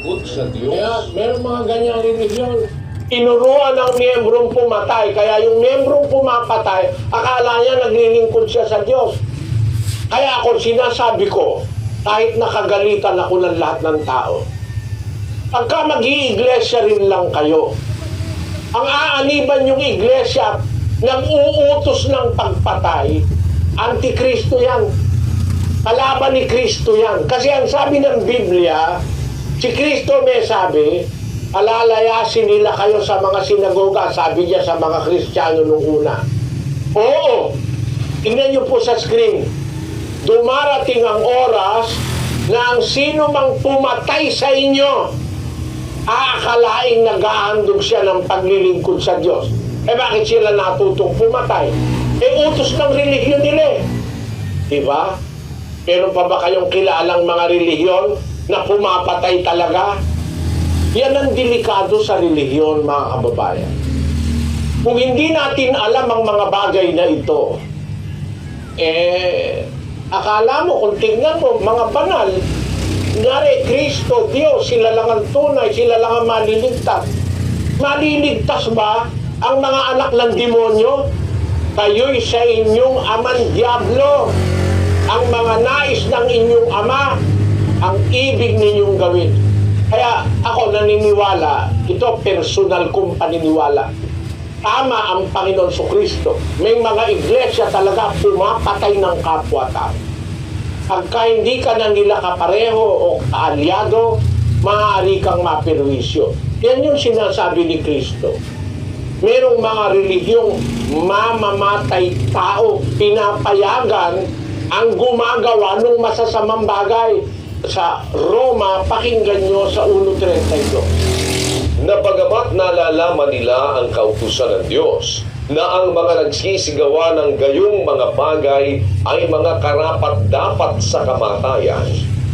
naglilingkod sa Diyos. Kaya meron mga ganyang religion. Tinuruan ng miyembrong pumatay, kaya yung miyembrong pumapatay, akala niya naglilingkod siya sa Diyos. Kaya ako sinasabi ko, kahit nakagalitan ako ng lahat ng tao, pagka mag-iiglesia rin lang kayo, ang aaniban yung iglesia, nag-uutos ng pagpatay, antikristo yan. Kalaban ni Kristo yan. Kasi ang sabi ng Biblia, si Kristo may sabi, alalayasin nila kayo sa mga sinagoga, sabi niya sa mga Kristiyano nung una. Oo, tingnan niyo po sa screen. Dumarating ang oras na ang sino mang pumatay sa inyo, aakalaing nag-ahandog siya ng paglilingkod sa Diyos. Eh bakit sila natutong pumatay? Eh utos ng relihiyon nila eh. Diba? Meron pa ba kayong kilalang mga relihiyon na pumapatay talaga? Yan ang delikado sa relihiyon, mga kababayan. Kung hindi natin alam ang mga bagay na ito, akala mo, kung tingnan mo, mga banal, ngari, Kristo, Diyos, sila lang ang tunay, sila lang ang maliligtas. Maliligtas ba ang mga anak ng demonyo? Kayo'y sa inyong amang diablo. Ang mga nais ng inyong ama, ang ibig ninyong gawin. Kaya ako naniniwala, ito personal kong paniniwala. Tama ang Panginoon Kristo. May mga iglesia talaga pumapatay ng kapwa-tao. Pagka hindi ka na nila kapareho o kaalyado, maaari kang mapirwisyo. Yan yung sinasabi ni Kristo. Merong mga relihiyong mamamatay tao, pinapayagan ang gumagawa ng masasamang bagay. Sa Roma, pakinggan nyo sa 1:32. Na bagamat nalalaman nila ang kautusan ng Diyos, na ang mga nagsisigawa ng gayong mga bagay ay mga karapat-dapat sa kamatayan,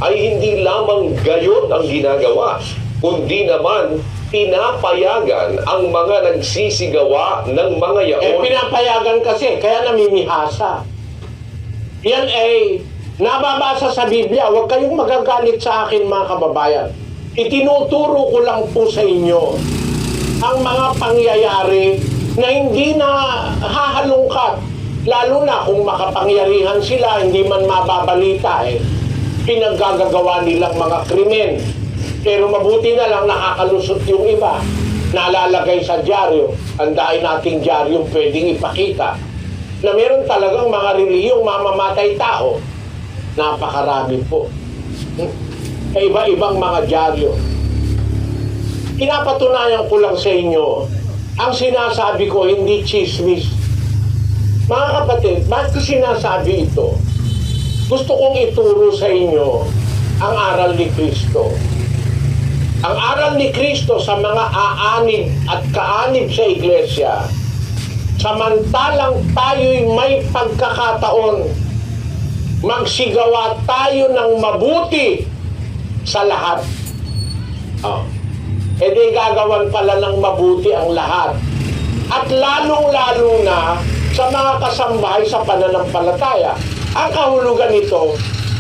ay hindi lamang gayon ang ginagawa, kundi naman pinapayagan ang mga nagsisigawa ng mga yaon. Pinapayagan kasi, kaya namimihasa. Yan ay nababasa sa Biblia. Huwag kayong magagalit sa akin, mga kababayan. Itinuturo ko lang po sa inyo ang mga pangyayari na hindi na hahalungkat. Lalo na kung makapangyarihan sila, hindi man mababalita pinaggagawa nilang mga krimen. Pero mabuti na lang nakakalusot yung iba. Nalalagay sa dyaryo. Andain nating dyaryo pwedeng ipakita na meron talagang mga relihiyong mamamatay tao. Napakarami po. Iba-ibang mga dyaryo. Pinapatunayan ko lang sa inyo, ang sinasabi ko hindi chismis. Mga kapatid, bakit ko sinasabi ito? Gusto kong ituro sa inyo ang aral ni Kristo. Ang aral ni Kristo sa mga aanib at kaanib sa iglesia, samantalang tayo'y may pagkakataon, magsigawa tayo ng mabuti sa lahat. E di gagawan pala ng mabuti ang lahat. At lalong-lalo na sa mga kasambahay sa pananampalataya. Ang kahulugan nito,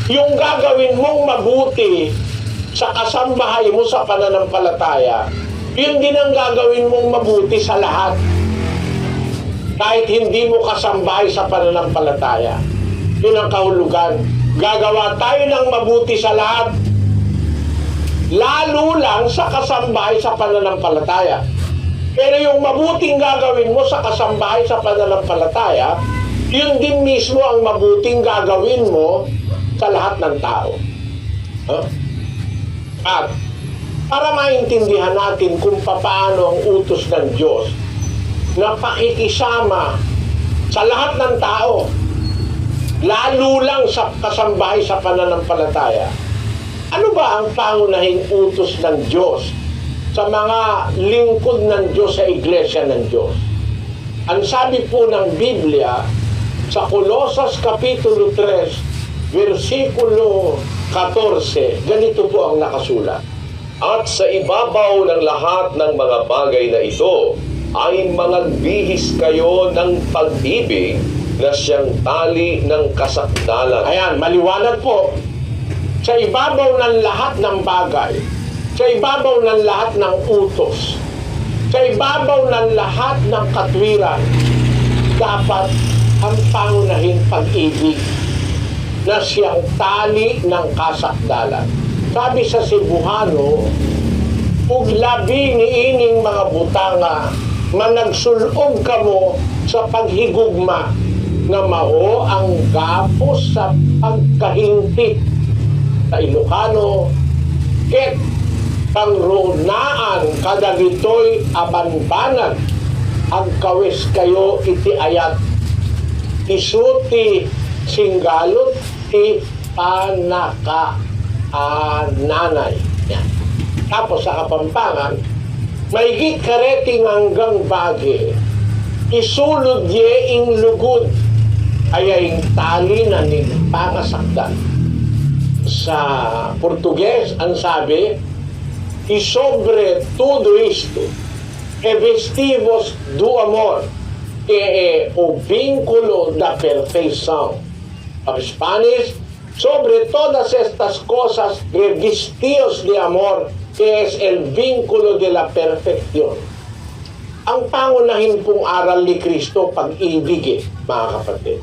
yung gagawin mong mabuti sa kasambahay mo sa pananampalataya, yun din ang gagawin mong mabuti sa lahat. Kahit hindi mo kasambahay sa pananampalataya. Yun ang kahulugan. Gagawa tayo ng mabuti sa lahat, lalo lang sa kasambahay sa pananampalataya. Pero yung mabuting gagawin mo sa kasambahay sa pananampalataya, yun din mismo ang mabuting gagawin mo sa lahat ng tao. At para maintindihan natin kung paano ang utos ng Diyos na pakikisama sa lahat ng tao, lalo lang sa kasambahay sa pananampalataya, ano ba ang pangunahing utos ng Diyos sa mga lingkod ng Diyos sa iglesia ng Diyos? Ang sabi po ng Biblia sa Colosas Kapitulo 3, versikulo 14, ganito po ang nakasulat. At sa ibabaw ng lahat ng mga bagay na ito, ay mangagbihis kayo ng pag-ibig na siyang tali ng kasakdalan. Ayan, maliwanag po. Sa ibabaw ng lahat ng bagay, sa ibabaw ng lahat ng utos, sa ibabaw ng lahat ng katwiran, dapat ang pangunahing pag-ibig na siyang tali ng kasakdalan. Sabi sa Cebuano, ug labi niining mga butanga, managsulog kamo sa paghigugma, nga mao ang gapos sa pagkahimpit. Sa Ilocano, ket pangrunaan kadagitoy abanbanan, ang kawes kayo iti ayat, isuti singgalot ti panaka nanay. Yan. Tapos sa Kapampangan, maigit kareting hanggang bagi, isulod ye ing lugod, ayaing tali na nagpangasakdan. Sa Portuges, ang sabi, y sobre todo isto, e vestivos do amor, o vínculo da perfeição. Ang Spanish, sobre todas estas cosas, revestidos de amor, que es el vínculo de la perfección. Ang pangunahin pong aral ni Kristo, pag-ibig mga kapatid.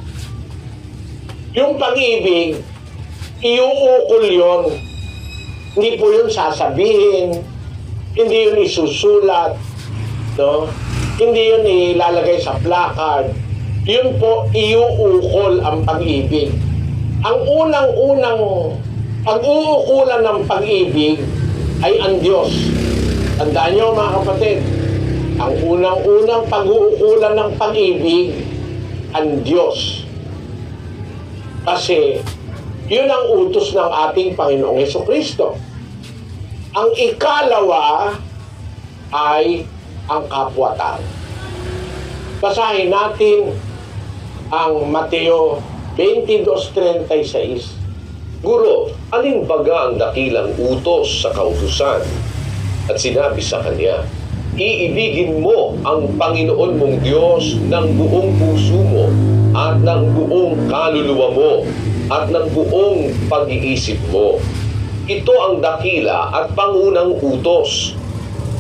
Yung pag-ibig, iuukol yun. Hindi po yun sasabihin, hindi yun isusulat, no? Hindi yun ilalagay sa placard. Yun po, iuukol ang pag-ibig. Ang unang-unang pag-uukulan ng pag-ibig ay ang Diyos. Tandaan nyo mga kapatid, ang unang-unang pag-uukulan ng pag-ibig, ang Diyos. Kasi, yun ang utos ng ating Panginoong Hesukristo. Ang ikalawa ay ang kapwa-tao. Basahin natin ang Mateo 22:36. Guro, alin baga ang dakilang utos sa kautusan? At sinabi sa kanya, iibigin mo ang Panginoon mong Diyos ng buong puso mo at ng buong kaluluwa mo at ng buong pag-iisip mo. Ito ang dakila at pangunang utos.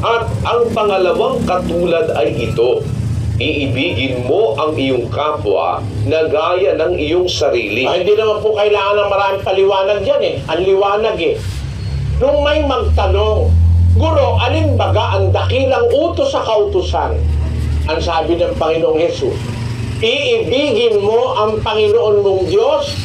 At ang pangalawang katulad ay ito, iibigin mo ang iyong kapwa na gaya ng iyong sarili. Ay, hindi naman po kailangan ng maraming paliwanag dyan Ang liwanag Nung may magtanong, Guro, alin baga ang dakilang utos sa kautusan? Ang sabi ng Panginoong Hesus, iibigin mo ang Panginoon mong Diyos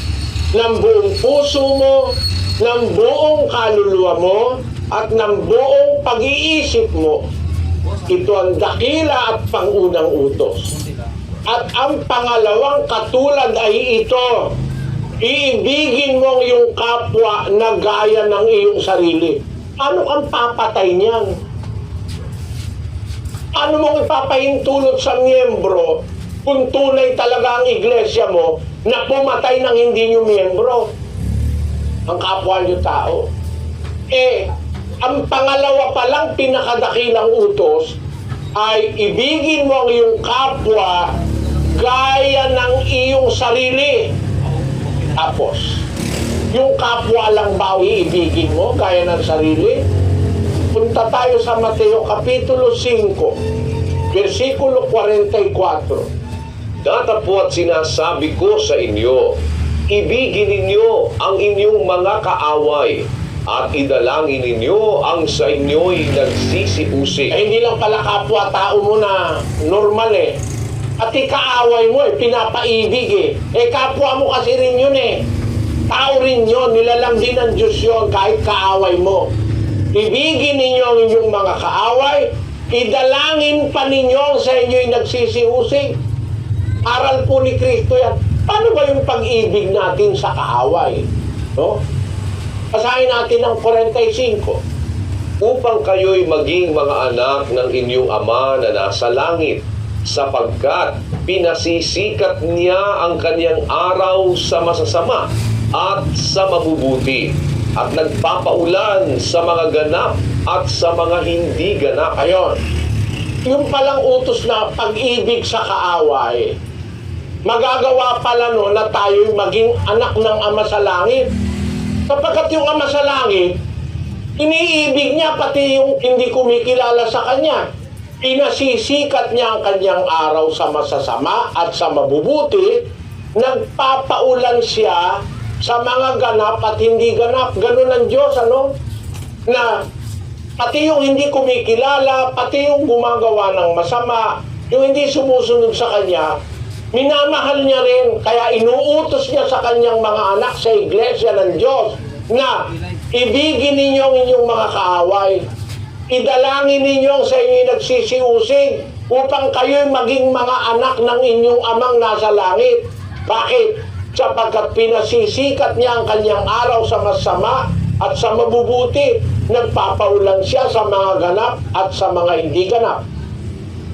ng buong puso mo, ng buong kaluluwa mo, at ng buong pag-iisip mo. Ito ang dakila at pangunang utos. At ang pangalawang katulad ay ito, iibigin mo ang iyong kapwa na gaya ng iyong sarili. Ano kang papatay niyan? Ano mong ipapahintulot sa miyembro kung tunay talaga ang iglesia mo na pumatay ng hindi niyo miyembro? Ang kapwa niyo tao. Ang pangalawa palang pinakadakilang utos ay ibigin mo ang iyong kapwa gaya ng iyong sarili. Tapos, yung kapwa lang ba iibigin mo gaya ng sarili? Punta tayo sa Mateo Kapitulo 5, versikulo 44. Datapwat sinasabi ko sa inyo, ibigin ninyo ang inyong mga kaaway at idalangin ninyo ang sa inyo'y nagsisiusig. Hindi lang pala kapwa-tao mo na normal At ikaaway mo pinapaibig kapwa mo kasi rin yun Tao rin yun, nilalang din ng Diyos yun kahit kaaway mo. Ibigin ninyo ang inyong mga kaaway, idalangin pa ninyo ang sa inyo'y nagsisiusig. Aral po ni Kristo yan. Paano ba yung pag-ibig natin sa kaaway? No? Basahin natin ang 45. Upang kayo'y maging mga anak ng inyong Ama na nasa langit, sapagkat pinasisikat niya ang kanyang araw sa masasama at sa mabubuti, at nagpapaulan sa mga ganap at sa mga hindi ganap. Ayon, yung palang utos na pag-ibig sa kaaway, magagawa pala na tayo'y maging anak ng Ama sa langit. Sapagkat yung Ama sa langit, Iniibig niya pati yung hindi kumikilala sa kanya. Pinasisikat niya ang kanyang araw sa masasama at sa mabubuti. Nagpapaulan siya sa mga ganap at hindi ganap. Ganun ang Diyos, ano? Na pati yung hindi kumikilala, pati yung gumagawa ng masama, yung hindi sumusunod sa kanya, minamahal niya rin. Kaya inuutos niya sa kanyang mga anak sa iglesia ng Diyos na ibigin ninyo ang inyong mga kaaway. Idalangin ninyo sa inyong nagsisiusig upang kayo'y maging mga anak ng inyong amang nasa langit. Bakit? Sapagkat pinasisikat niya ang kanyang araw sa masama at sa mabubuti. Nagpapaulan siya sa mga ganap at sa mga hindi ganap.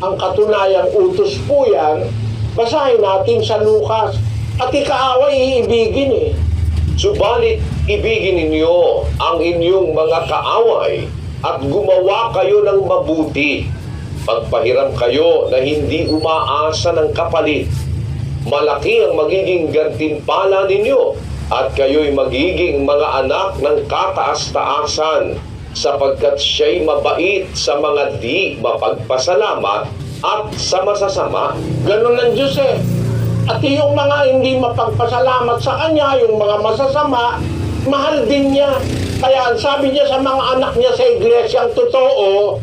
Ang katunayan, utos po yan. Basahin natin sa Lucas. At ikaaway iibigin eh. Subalit, ibigin ninyo ang inyong mga kaaway at gumawa kayo ng mabuti. Pagpahiram kayo na hindi umaasa ng kapalit. Malaki ang magiging gantimpala ninyo at kayo'y magiging mga anak ng kataas-taasan sapagkat siya'y mabait sa mga di mapagpasalamat at sa masasama. Ganun ang Diyos eh. At yung mga hindi mapagpasalamat sa Kanya, yung mga masasama, mahal din niya. Kaya sabi niya sa mga anak niya sa iglesia, ang totoo,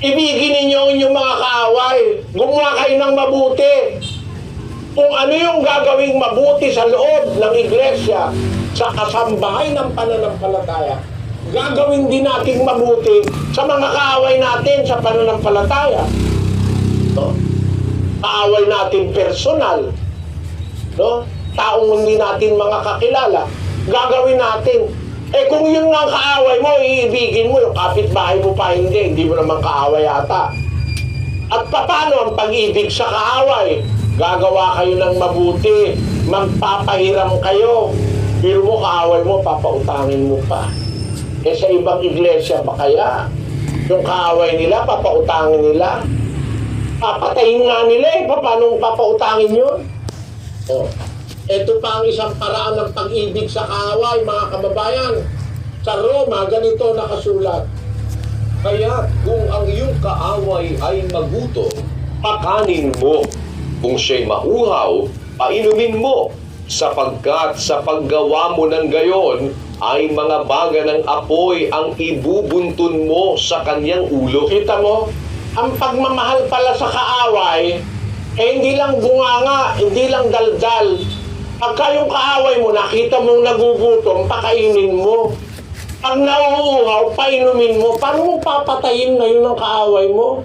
ibigin ninyo ang inyong mga kaaway. Gumawa kayo ng mabuti. Kung ano yung gagawing mabuti sa loob ng iglesia, sa kasambahay ng pananampalataya, gagawin din nating mabuti sa mga kaaway natin sa pananampalataya. No? Kaaway natin personal. No? Taong hindi natin mga kakilala, gagawin natin. Eh kung yun nga ang kaaway mo, iibigin mo, yung kapitbahay mo pa hindi mo naman kaaway ata. At paano ang pag-ibig sa kaaway? Gagawa kayo ng mabuti, magpapahiram kayo. Pero mo kaaway mo, papautangin mo pa. Eh sa ibang iglesia ba kaya? Yung kaaway nila, papautangin nila. Papatayin nga nila eh, paano papautangin yun? Oh. Ito pa ang isang paraan ng pag-ibig sa kaaway, mga kababayan. Sa Roma, ganito nakasulat. Kaya kung ang iyong kaaway ay magutom, pakanin mo. Kung siya'y mauhaw, painumin mo. Sapagkat sa paggawa mo ng gayon, ay mga baga ng apoy ang ibubuntun mo sa kanyang ulo. Kita mo, ang pagmamahal pala sa kaaway, eh hindi lang bunganga, hindi lang daldal. Pagka yung kaaway mo, nakita mong nagugutom, pakainin mo. Pag nauuhaw, painumin mo. Paano mo papatayin ngayon ng kaaway mo?